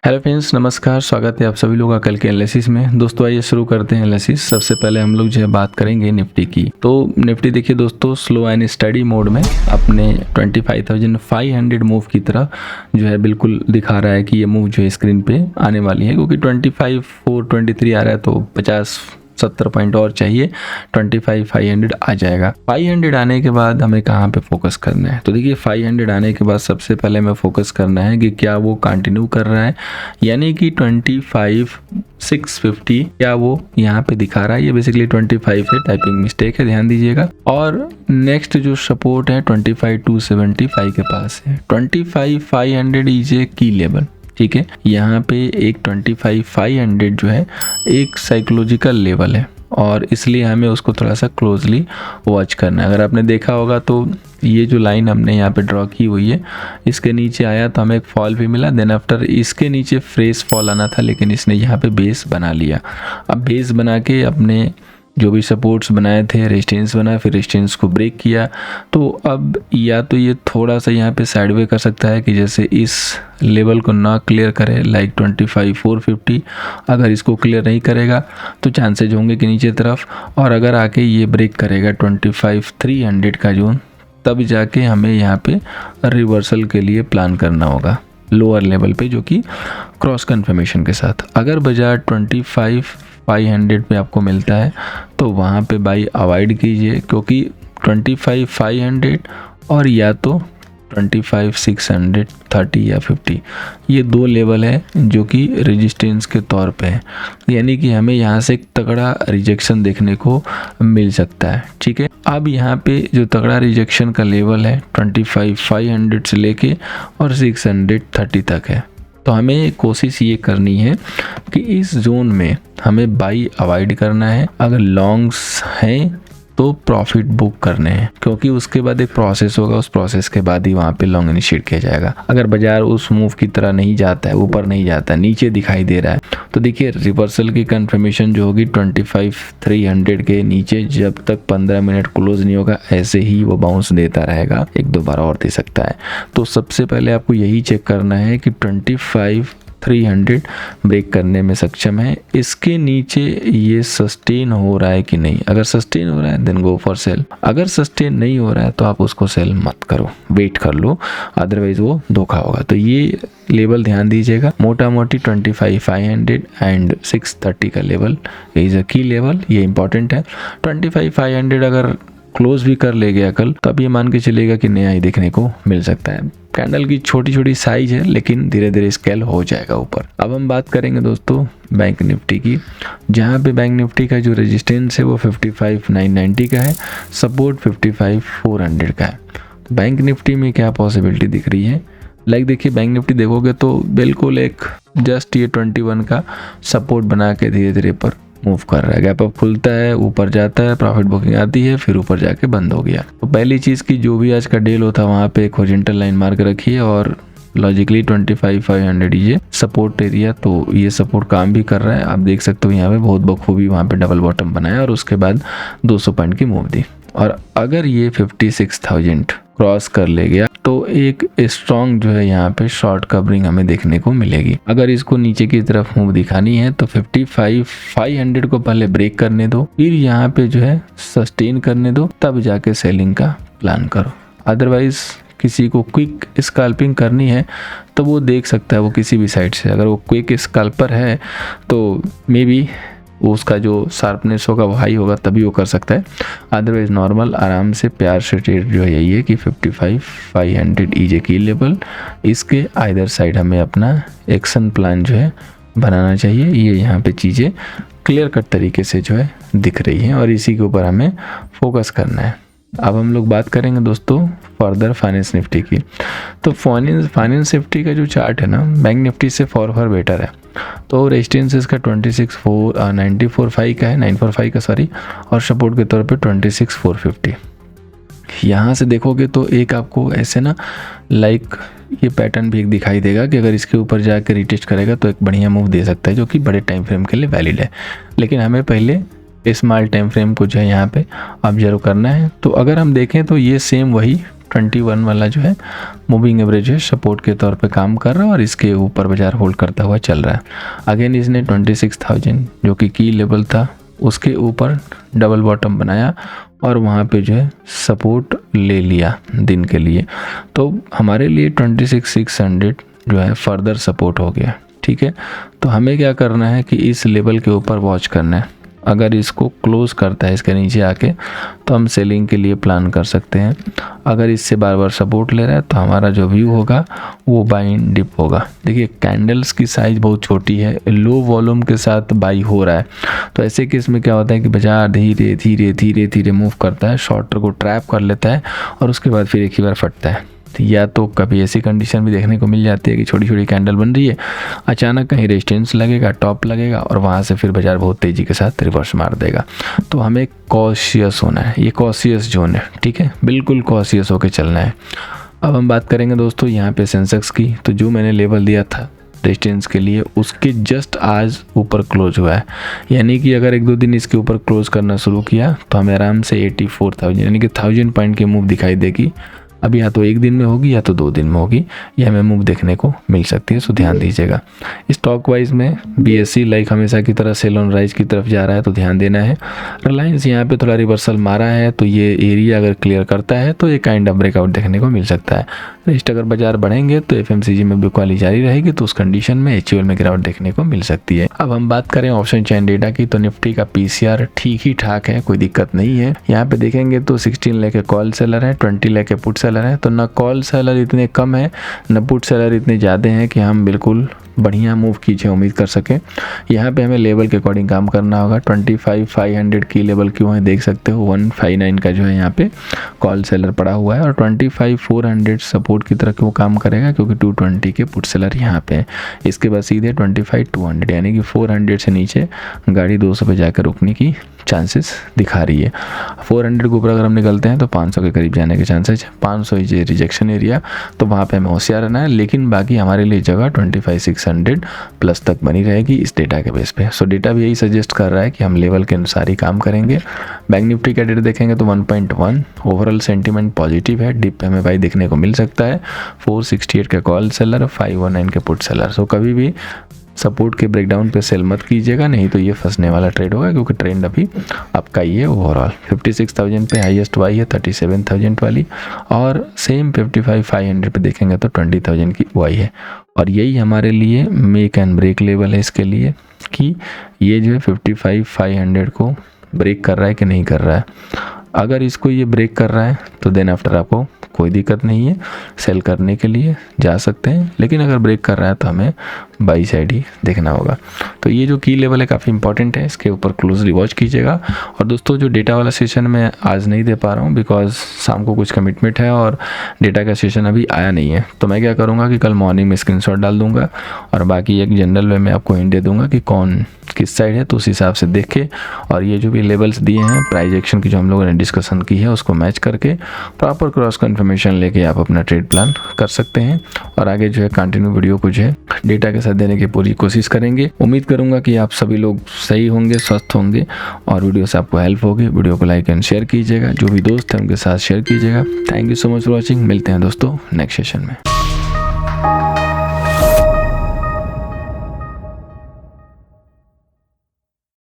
Hello friends, नमस्कार। स्वागत है आप सभी लोगों का कल के एनालिसिस में। दोस्तों आइए शुरू करते हैं एनालिसिस। सबसे पहले हम लोग जो है बात करेंगे निफ्टी की। तो निफ्टी देखिए दोस्तों, स्लो एंड स्टडी मोड में अपने 25,500 मूव की तरह जो है बिल्कुल दिखा रहा है कि ये मूव जो है स्क्रीन पे आने वाली है, क्योंकि 25,423 आ रहा है तो 50-70 पॉइंट और चाहिए, 25,500 आ जाएगा। 500 आने के बाद हमें कहाँ पे फोकस करना है? तो देखिए 500 आने के बाद सबसे पहले हमें फोकस करना है कि क्या वो कंटिन्यू कर रहा है, यानी कि 25,650 क्या वो यहाँ पे दिखा रहा है। ये बेसिकली 25 है, टाइपिंग मिस्टेक है, ध्यान दीजिएगा। और नेक्स्ट जो सपोर्ट है 25,275 के पास है। 25,500 इज ए की लेवल, ठीक है। यहाँ पे एक 25,500 जो है एक साइकोलॉजिकल लेवल है और इसलिए हमें उसको थोड़ा सा क्लोजली वॉच करना है। अगर आपने देखा होगा तो ये जो लाइन हमने यहाँ पे ड्रॉ की हुई है, इसके नीचे आया तो हमें एक फॉल भी मिला, देन आफ्टर इसके नीचे फ्रेश फॉल आना था, लेकिन इसने यहाँ पे बेस बना लिया। अब बेस बना के अपने जो भी सपोर्ट्स बनाए थे, रेजिस्टेंस बनाया, फिर रेजिस्टेंस को ब्रेक किया। तो अब या तो ये थोड़ा सा यहाँ पे साइडवे कर सकता है कि जैसे इस लेवल को ना क्लियर करे, लाइक 25,450। अगर इसको क्लियर नहीं करेगा तो चांसेज होंगे कि नीचे तरफ, और अगर आके ये ब्रेक करेगा 25,300 का जोन, तब जाके हमें यहाँ पे रिवर्सल के लिए प्लान करना होगा लोअर लेवल पे, जो कि क्रॉस कन्फर्मेशन के साथ। अगर बाजार 25,500 पे आपको मिलता है तो वहाँ पे बाई अवॉइड कीजिए, क्योंकि 25,500 और या तो 25,630 या 50, ये दो लेवल है जो कि रेजिस्टेंस के तौर पे है, यानी कि हमें यहाँ से एक तगड़ा रिजेक्शन देखने को मिल सकता है, ठीक है। अब यहाँ पे जो तगड़ा रिजेक्शन का लेवल है 25,500 से लेके और 630 तक है। तो हमें कोशिश ये करनी है कि इस जोन में हमें बाई अवॉइड करना है। अगर लॉन्ग्स हैं तो प्रॉफिट बुक करने हैं, क्योंकि उसके बाद एक प्रोसेस होगा, उस प्रोसेस के बाद ही वहाँ पे लॉन्ग इनिशिएट किया जाएगा। अगर बाजार उस मूव की तरह नहीं जाता है, ऊपर नहीं जाता है, नीचे दिखाई दे रहा है, तो देखिए रिवर्सल की कंफर्मेशन जो होगी 25,300 के नीचे जब तक 15 मिनट क्लोज नहीं होगा, ऐसे ही वो बाउंस देता रहेगा, एक दो बार और दे सकता है। तो सबसे पहले आपको यही चेक करना है कि 25,300 ब्रेक करने में सक्षम है, इसके नीचे ये सस्टेन हो रहा है कि नहीं। अगर सस्टेन हो रहा है देन गो फॉर सेल, अगर सस्टेन नहीं हो रहा है तो आप उसको सेल मत करो, वेट कर लो, अदरवाइज वो धोखा होगा। तो ये लेवल ध्यान दीजिएगा, मोटा मोटी 25,500 एंड 630 का लेवल इज अ की लेवल, ये इंपॉर्टेंट है। 25,500 अगर क्लोज भी कर ले गया कल, तब ये मान के चलेगा कि नया ही देखने को मिल सकता है। कैंडल की छोटी छोटी साइज है, लेकिन धीरे धीरे स्केल हो जाएगा ऊपर। अब हम बात करेंगे दोस्तों बैंक निफ्टी की, जहाँ पे बैंक निफ्टी का जो रेजिस्टेंस है वो 55,990 का है, सपोर्ट 55,400 का है। बैंक निफ्टी में क्या पॉसिबिलिटी दिख रही है? लाइक देखिए बैंक निफ्टी देखोगे तो बिल्कुल एक जस्ट ये 21 का सपोर्ट बना के धीरे धीरे पर मूव कर रहा है। गैप अप खुलता है, ऊपर जाता है, प्रॉफिट बुकिंग आती है, फिर ऊपर जाके बंद हो गया। तो पहली चीज़ की जो भी आज का डील होता है वहाँ पे एक हॉरिजॉन्टल लाइन मार्क रखिए और लॉजिकली 25,500 ये सपोर्ट एरिया, तो ये सपोर्ट काम भी कर रहा है। आप देख सकते हो यहाँ पे बहुत बखूबी वहाँ पे डबल बॉटम बनाया और उसके बाद 200 पॉइंट की मूव दी। और अगर ये 56,000 क्रॉस कर ले गया तो एक स्ट्रॉन्ग जो है यहाँ पे शॉर्ट कवरिंग हमें देखने को मिलेगी। अगर इसको नीचे की तरफ मूव दिखानी है तो 55,500 को पहले ब्रेक करने दो, फिर यहाँ पे जो है सस्टेन करने दो, तब जाके सेलिंग का प्लान करो। अदरवाइज किसी को क्विक स्कैल्पिंग करनी है तो वो देख सकता है वो किसी भी साइड से। अगर वो क्विक स्कैल्पर है तो मे बी उसका जो शार्पनेस होगा वो हाई होगा, तभी वो कर सकता है। अदरवाइज नॉर्मल आराम से प्यार से ट्रेड जो है यही है कि 55,500 ईजे की लेवल, इसके आइदर साइड हमें अपना एक्शन प्लान जो है बनाना चाहिए। ये यहाँ पे चीज़ें क्लियर कट तरीके से जो है दिख रही हैं और इसी के ऊपर हमें फोकस करना है। अब हम लोग बात करेंगे दोस्तों फर्दर फाइनेंस निफ्टी की। तो फाइनेंस निफ्टी का जो चार्ट है ना, बैंक निफ्टी से फॉर बेटर है। तो रेजिस्टेंस इसका 945 का है, 945 का सॉरी, और सपोर्ट के तौर पे 26,450। यहाँ से देखोगे तो एक आपको ऐसे ना लाइक ये पैटर्न भी एक दिखाई देगा कि अगर इसके ऊपर जाकर रिटेस्ट करेगा तो एक बढ़िया मूव दे सकता है, जो कि बड़े टाइम फ्रेम के लिए वैलिड है। लेकिन हमें पहले स्मॉल टाइम फ्रेम को जो है यहाँ पे ऑब्जर्व करना है। तो अगर हम देखें तो ये सेम वही 21 वाला जो है मूविंग एवरेज जो है सपोर्ट के तौर पे काम कर रहा है और इसके ऊपर बाजार होल्ड करता हुआ चल रहा है। अगेन इसने 26,000 जो कि की लेवल था उसके ऊपर डबल बॉटम बनाया और वहाँ पे जो है सपोर्ट ले लिया दिन के लिए। तो हमारे लिए 26,600 जो है फर्दर सपोर्ट हो गया। ठीक है, तो हमें क्या करना है कि इस लेवल के ऊपर वॉच करना है। अगर इसको क्लोज करता है इसके नीचे आके तो हम सेलिंग के लिए प्लान कर सकते हैं। अगर इससे बार बार सपोर्ट ले रहा है तो हमारा जो व्यू होगा वो बाई इन डिप होगा। देखिए कैंडल्स की साइज़ बहुत छोटी है, लो वॉल्यूम के साथ बाई हो रहा है। तो ऐसे केस में क्या होता है कि बाजार धीरे धीरे धीरे धीरे मूव करता है, शॉर्टर को ट्रैप कर लेता है और उसके बाद फिर एक ही बार फटता है। या तो कभी ऐसी कंडीशन भी देखने को मिल जाती है कि छोटी छोटी कैंडल बन रही है, अचानक कहीं रेजिस्टेंस लगेगा, टॉप लगेगा और वहाँ से फिर बाजार बहुत तेज़ी के साथ रिवर्स मार देगा। तो हमें कॉशियस होना है, ये कॉशियस जोन है। ठीक है, बिल्कुल कॉशियस होकर चलना है। अब हम बात करेंगे दोस्तों यहाँ पे सेंसेक्स की। तो जो मैंने लेवल दिया था रेजिस्टेंस के लिए उसके जस्ट आज ऊपर क्लोज हुआ है, यानी कि अगर 1-2 दिन इसके ऊपर क्लोज करना शुरू किया तो हमें आराम से 84,000 यानी कि 1000 पॉइंट की मूव दिखाई देगी। अभी या तो 1 दिन में होगी या तो 2 दिन में होगी, ये हमें मूव देखने को मिल सकती है। सो ध्यान दीजिएगा। स्टॉक वाइज में BSE लाइक हमेशा की तरह सेल ऑन राइज की तरफ जा रहा है तो ध्यान देना है। रिलायंस यहाँ पे थोड़ा रिवर्सल मारा है तो ये एरिया अगर क्लियर करता है तो ये काइंड ऑफ ब्रेकआउट देखने को मिल सकता है। नेक्स्ट अगर बाजार बढ़ेंगे तो FMCG में बिकवाली जारी रहेगी तो उस कंडीशन में HUL में गिरावट देखने को मिल सकती है। अब हम बात करें ऑप्शन चेन डेटा की तो निफ्टी का PCR ठीक ही ठाक है, कोई दिक्कत नहीं है। यहाँ पे देखेंगे तो 16 लाख कॉल सेलर है, 20 लाख पुट सेलर है। तो न कॉल सेलर इतने कम है न पुट सेलर इतने ज़्यादा हैं कि हम बिल्कुल बढ़िया मूव कीजिए उम्मीद कर सकें। यहाँ पे हमें लेवल के अकॉर्डिंग काम करना होगा। 25,500 की लेवल क्यों है देख सकते हो, 159 का जो है यहाँ पे कॉल सेलर पड़ा हुआ है और 25,400 सपोर्ट की तरह क्यों काम करेगा क्योंकि 220 के पुट सेलर यहाँ पे है। इसके बाद सीधे 25,200 यानी कि 400 से नीचे गाड़ी 200 पे जाकर रुकने की चांसेस दिखा रही है। 400 के ऊपर अगर हम निकलते हैं तो 500 के करीब जाने के चांसेस है। 500 ही रिजेक्शन एरिया, तो वहाँ पे हमें होशियार रहना है। लेकिन बाकी हमारे लिए जगह 25,600 प्लस तक बनी रहेगी इस डेटा के बेस पे। सो डेटा भी यही सजेस्ट कर रहा है कि हम लेवल के अनुसार ही काम करेंगे। बैंक निफ्टी का डेटा देखेंगे तो 1.1 ओवरऑल सेंटीमेंट पॉजिटिव है। डिप हमें भाई देखने को मिल सकता है। 468 का कॉल सेलर, 519 के पुट सेलर। सो कभी भी सपोर्ट के ब्रेकडाउन पे सेल मत कीजिएगा, नहीं तो ये फंसने वाला ट्रेड होगा क्योंकि ट्रेंड अभी आपका ही है ओवरऑल। 56,000 पे हाईएस्ट वाई है 37,000 वाली और सेम 55,500 पे देखेंगे तो 20,000 की वाई है। और यही हमारे लिए मेक एंड ब्रेक लेवल है इसके लिए कि ये जो है 55,500 को ब्रेक कर रहा है कि नहीं कर रहा है। अगर इसको ये ब्रेक कर रहा है तो देन आफ्टर आपको कोई दिक्कत नहीं है, सेल करने के लिए जा सकते हैं। लेकिन अगर ब्रेक कर रहा है तो हमें बाई साइड ही देखना होगा। तो ये जो की लेवल है काफ़ी इंपॉर्टेंट है, इसके ऊपर क्लोजली वॉच कीजिएगा। और दोस्तों जो डेटा वाला सेशन मैं आज नहीं दे पा रहा हूँ बिकॉज शाम को कुछ कमिटमेंट है और डेटा का सेशन अभी आया नहीं है। तो मैं क्या करूँगा कि कल मॉर्निंग में स्क्रीनशॉट डाल दूँगा और बाकी एक जनरल वे में आपको हिंट दे दूँगा कि कौन किस साइड है, तो उस हिसाब से देख के और ये जो भी लेवल्स दिए हैं प्राइस एक्शन की जो हम लोगों ने डिस्कशन की है उसको मैच करके प्रॉपर क्रॉस कन्फर्मेशन लेके आप अपना ट्रेड प्लान कर सकते हैं। और आगे जो है कंटिन्यू वीडियो को जो है डेटा के साथ देने की पूरी कोशिश करेंगे। उम्मीद करूंगा कि आप सभी लोग सही होंगे, स्वस्थ होंगे और वीडियो से आपको हेल्प होगी। वीडियो को लाइक एंड शेयर कीजिएगा, जो भी दोस्त हैं उनके साथ शेयर कीजिएगा। Thank you so much for watching. मिलते हैं दोस्तों नेक्स्ट सेशन में।